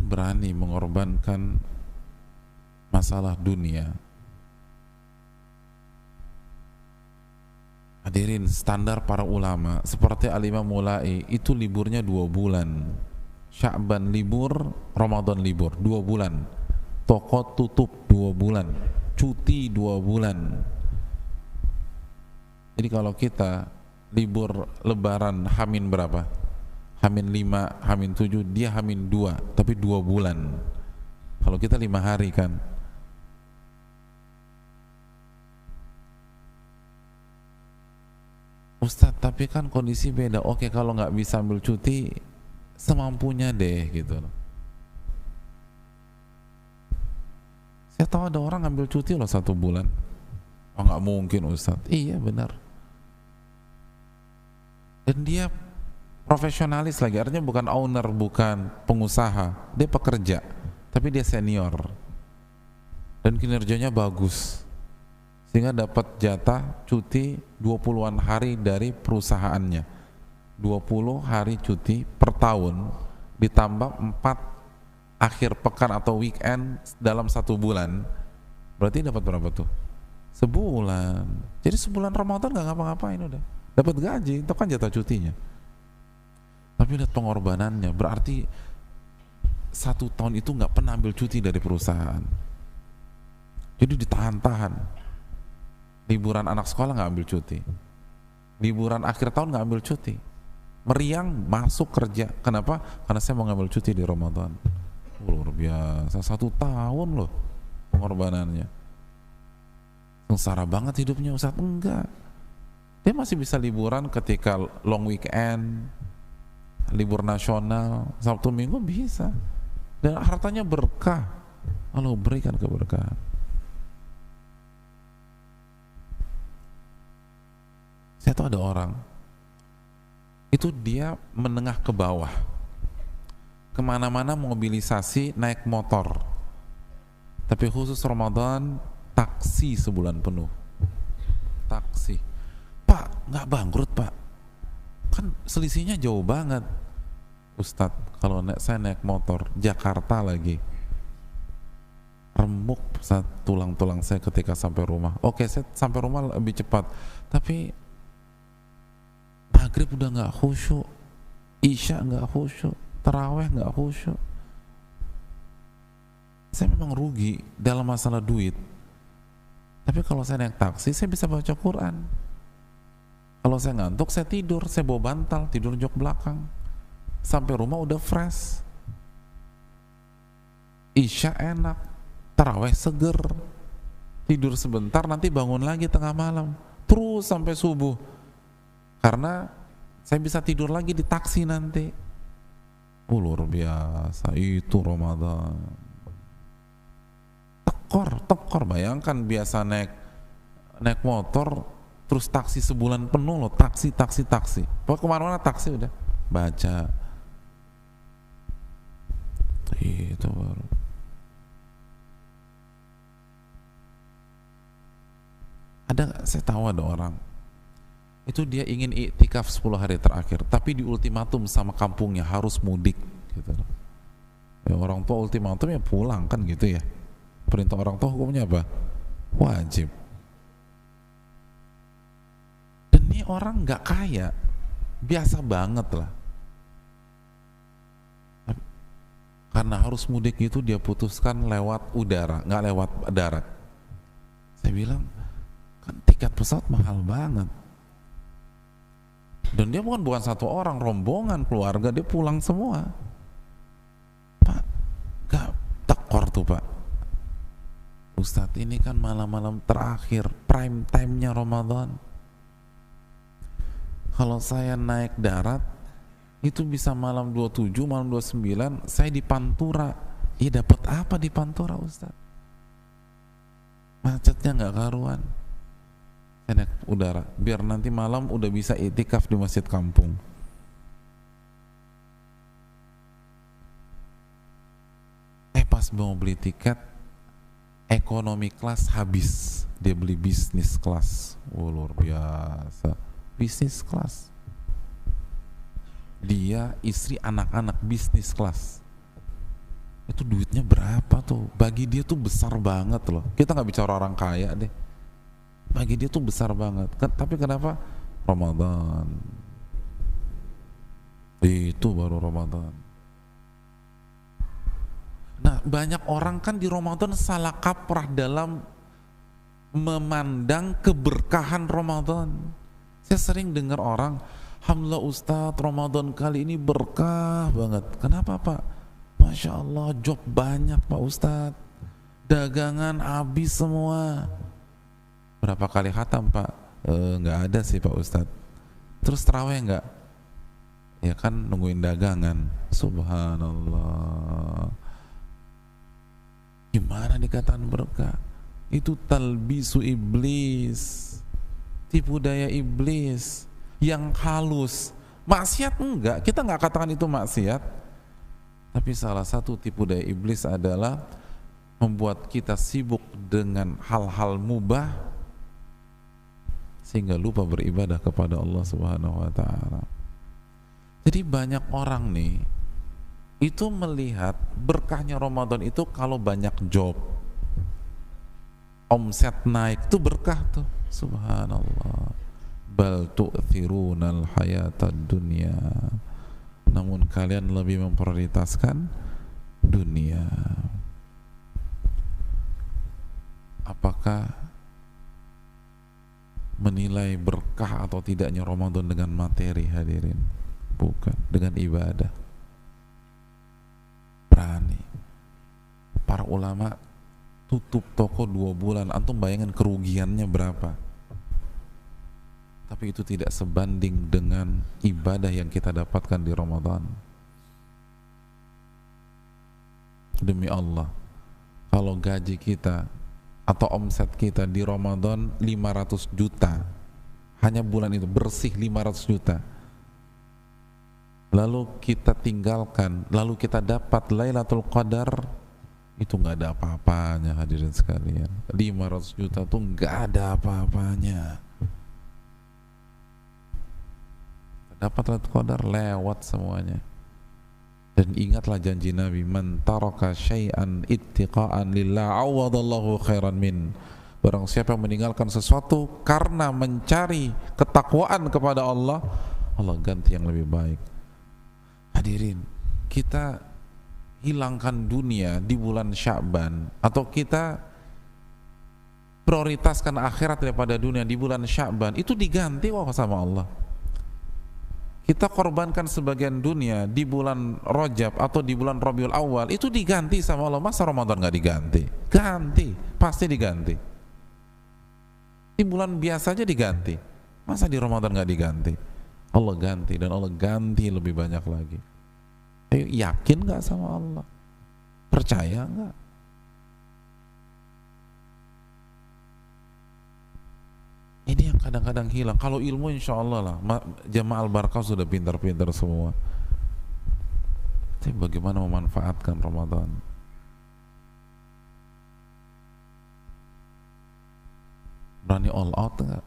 berani mengorbankan masalah dunia. Hadirin, standar para ulama seperti Al-Imam Mulai itu liburnya 2 bulan. Sya'ban libur, Ramadan libur 2 bulan. Toko tutup 2 bulan. Cuti 2 bulan. Jadi kalau kita libur lebaran Hamin berapa? Hamin 5, Hamin 7, dia Hamin 2, tapi 2 bulan. Kalau kita 5 hari kan. Ustadz, tapi kan kondisi beda. Oke, kalau nggak bisa ambil cuti, semampunya deh gitu loh. Saya tahu ada orang ambil cuti loh 1 bulan. Oh, nggak mungkin Ustadz. Iya benar. Dan dia profesionalis lagi, artinya bukan owner, bukan pengusaha, dia pekerja, tapi dia senior dan kinerjanya bagus, sehingga dapat jatah cuti 20-an hari dari perusahaannya. 20 hari cuti per tahun ditambah 4 akhir pekan atau weekend dalam 1 bulan, berarti dapat berapa tuh? Sebulan. Jadi sebulan Ramadan gak ngapa-ngapain, udah dapat gaji, itu kan jatah cutinya. Tapi lihat pengorbanannya, berarti 1 tahun itu nggak pernah ambil cuti dari perusahaan. Jadi ditahan-tahan. Liburan anak sekolah nggak ambil cuti, liburan akhir tahun nggak ambil cuti, meriang masuk kerja. Kenapa? Karena saya mau ngambil cuti di Ramadan. Luar biasa, 1 tahun loh pengorbanannya. Sengsara banget hidupnya Ustaz. Enggak, dia masih bisa liburan ketika long weekend, libur nasional, Sabtu Minggu bisa, dan hartanya berkah. Allah berikan keberkahan. Saya tahu ada orang itu dia menengah ke bawah, kemana-mana mobilisasi naik motor, tapi khusus Ramadan taksi sebulan penuh. Taksi, Pak, nggak bangkrut Pak? Kan selisihnya jauh banget Ustadz. Kalau saya naik motor Jakarta lagi, remuk saat tulang-tulang saya ketika sampai rumah. Oke, saya sampai rumah lebih cepat, tapi maghrib udah nggak khusyuk, isya nggak khusyuk, taraweh nggak khusyuk. Saya memang rugi dalam masalah duit, tapi kalau saya naik taksi saya bisa baca Quran. Kalau saya ngantuk saya tidur, saya bawa bantal, tidur jok belakang, sampai rumah udah fresh. Isya enak, taraweh seger, tidur sebentar, nanti bangun lagi tengah malam, terus sampai subuh. Karena saya bisa tidur lagi di taksi nanti. Luar biasa itu Ramadan. Tekor, bayangkan biasa naik motor, terus taksi sebulan penuh loh, taksi. Pokoknya kemana-mana taksi udah baca. Itu baru. Saya tahu ada orang itu dia ingin iktikaf 10 hari terakhir, tapi di ultimatum sama kampungnya harus mudik gitu. Ya, orang tua ultimatum ya pulang kan gitu ya. Perintah orang tua hukumnya apa? Wajib. Dan ini orang nggak kaya, biasa banget lah. Karena harus mudik itu dia putuskan lewat udara, nggak lewat darat. Saya bilang, kan tiket pesawat mahal banget. Dan dia bukan 1 orang, rombongan keluarga, dia pulang semua. Pak, gak tekor tuh Pak. Ustadz, ini kan malam-malam terakhir, prime time-nya Ramadan. Kalau saya naik darat, itu bisa malam 27, malam 29, saya di Pantura. Ya dapat apa di Pantura Ustadz? Macetnya gak karuan. Naik udara biar nanti malam udah bisa iktikaf di masjid kampung. Pas mau beli tiket ekonomi kelas habis, dia beli bisnis kelas. Luar biasa, bisnis kelas. Dia, istri, anak-anak bisnis kelas. itu duitnya berapa tuh, bagi dia tuh besar banget loh. Kita nggak bicara orang kaya deh, bagi dia tuh besar banget kan. Tapi kenapa? Ramadan, itu baru Ramadan. Nah, banyak orang kan di Ramadan salah kaprah dalam memandang keberkahan Ramadan. Saya sering dengar orang, alhamdulillah Ustadz, Ramadan kali ini berkah banget. Kenapa Pak? Masya Allah, job banyak Pak Ustadz, dagangan habis semua. Berapa kali khatam Pak? Nggak ada sih Pak Ustadz. Terus taraweh nggak? Ya kan nungguin dagangan. Subhanallah, gimana dikatakan berkah? Itu talbisu iblis, tipu daya iblis yang halus. Maksiat enggak, kita nggak katakan itu maksiat, tapi salah satu tipu daya iblis adalah membuat kita sibuk dengan hal-hal mubah sehingga lupa beribadah kepada Allah Subhanahu wa taala. Jadi banyak orang nih itu melihat berkahnya Ramadan itu kalau banyak job, omset naik, itu berkah tuh. Subhanallah. Bal tu'thirunal hayatad dunya, namun kalian lebih memprioritaskan dunia. Apakah menilai berkah atau tidaknya Ramadan dengan materi, hadirin? Bukan, dengan ibadah. Berani. Para ulama tutup toko 2 bulan, antum bayangin kerugiannya berapa? Tapi itu tidak sebanding dengan ibadah yang kita dapatkan di Ramadan. Demi Allah, kalau gaji kita atau omset kita di Ramadan 500 juta, hanya bulan itu bersih 500 juta, lalu kita tinggalkan, lalu kita dapat Lailatul Qadar, itu nggak ada apa-apanya hadirin sekalian. 500 juta tuh nggak ada apa-apanya. Dapat Lailatul Qadar lewat semuanya. Dan ingatlah janji Nabi, man taraka syai'an ittiqa'an lillah awadallahu khairan min. Barang siapa yang meninggalkan sesuatu karena mencari ketakwaan kepada Allah, Allah ganti yang lebih baik. Hadirin, kita hilangkan dunia di bulan Sya'ban, atau kita prioritaskan akhirat daripada dunia di bulan Sya'ban, itu diganti sama Allah. Kita korbankan sebagian dunia di bulan Rajab atau di bulan Rabiul Awal, itu diganti sama Allah. Masa Ramadan nggak diganti? Ganti, pasti diganti. Di bulan biasa aja diganti, masa di Ramadan nggak diganti? Allah ganti, dan Allah ganti lebih banyak lagi. Ayo, yakin nggak sama Allah? Percaya nggak? Ini yang kadang-kadang hilang. Kalau ilmu insya Allah lah, jamaah Al-Barakah sudah pintar-pintar semua. Tapi bagaimana memanfaatkan Ramadan? Berani all out nggak?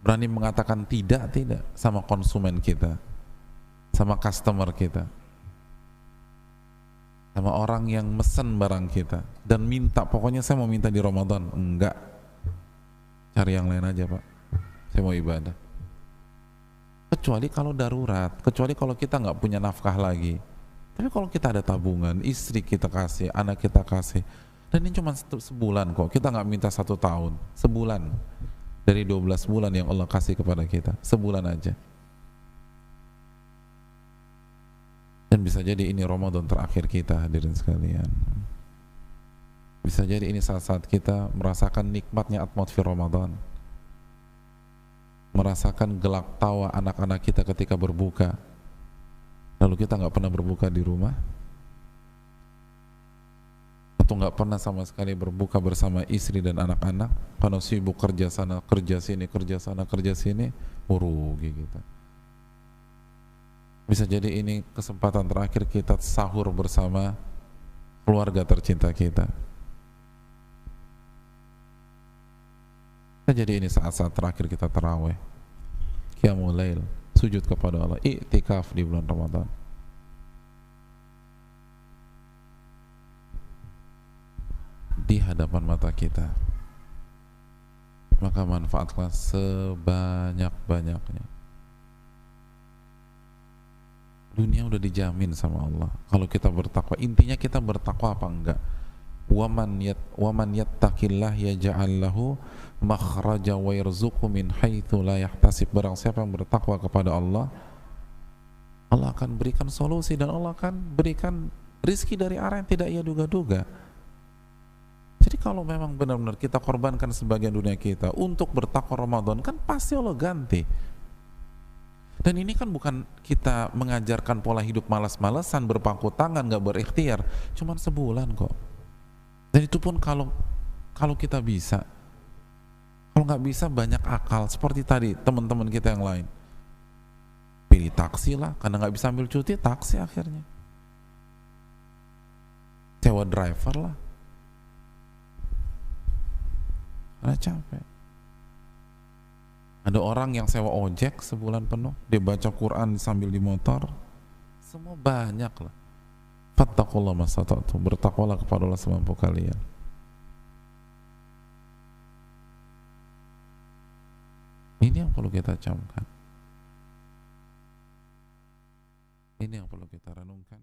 Berani mengatakan tidak sama konsumen kita, sama customer kita, sama orang yang mesen barang kita, dan minta, pokoknya saya mau minta di Ramadan. Enggak, cari yang lain aja Pak, saya mau ibadah. Kecuali kalau darurat, kecuali kalau kita nggak punya nafkah lagi. Tapi kalau kita ada tabungan, istri kita kasih, anak kita kasih, dan ini cuma sebulan kok, kita nggak minta 1 tahun, sebulan dari 12 bulan yang Allah kasih kepada kita, sebulan aja. Dan bisa jadi ini Ramadan terakhir kita, hadirin sekalian. Bisa jadi ini saat-saat kita merasakan nikmatnya atmosfer Ramadan, merasakan gelak tawa anak-anak kita ketika berbuka, lalu kita nggak pernah berbuka di rumah, atau nggak pernah sama sekali berbuka bersama istri dan anak-anak, karena sibuk kerja sana, kerja sini, kerja sana, kerja sini, rugi kita. Bisa jadi ini kesempatan terakhir kita sahur bersama keluarga tercinta kita. Bisa jadi ini saat-saat terakhir kita taraweh, qiyamul lail, sujud kepada Allah, i'tikaf di bulan Ramadan. hadapan mata kita, maka manfaatlah sebanyak-banyaknya. Dunia udah dijamin sama Allah kalau kita bertakwa. Intinya kita bertakwa apa enggak? Waman yattaqillah yaj'al lahu makhraja wa yarzuqhu min haitsu la yahtasib. Barang siapa yang bertakwa kepada Allah, Allah akan berikan solusi dan Allah akan berikan rizki dari arah yang tidak ia duga-duga. Jadi kalau memang benar-benar kita korbankan sebagian dunia kita untuk bertakwa Ramadan, kan pasti Allah ganti. Dan ini kan bukan kita mengajarkan pola hidup malas-malesan, berpangku tangan, gak berikhtiar, cuman sebulan kok. Dan itu pun kalau kita bisa. Kalau nggak bisa banyak akal, seperti tadi teman-teman kita yang lain, pilih taksi lah, karena nggak bisa ambil cuti, taksi akhirnya, sewa driver lah, karena capek. Ada orang yang sewa ojek sebulan penuh, dia baca Quran sambil di motor, semua banyak lah. Fattaqullaha mastata'tum, bertakwalah kepada Allah semampu kalian. Ini yang perlu kita camkan, ini yang perlu kita renungkan.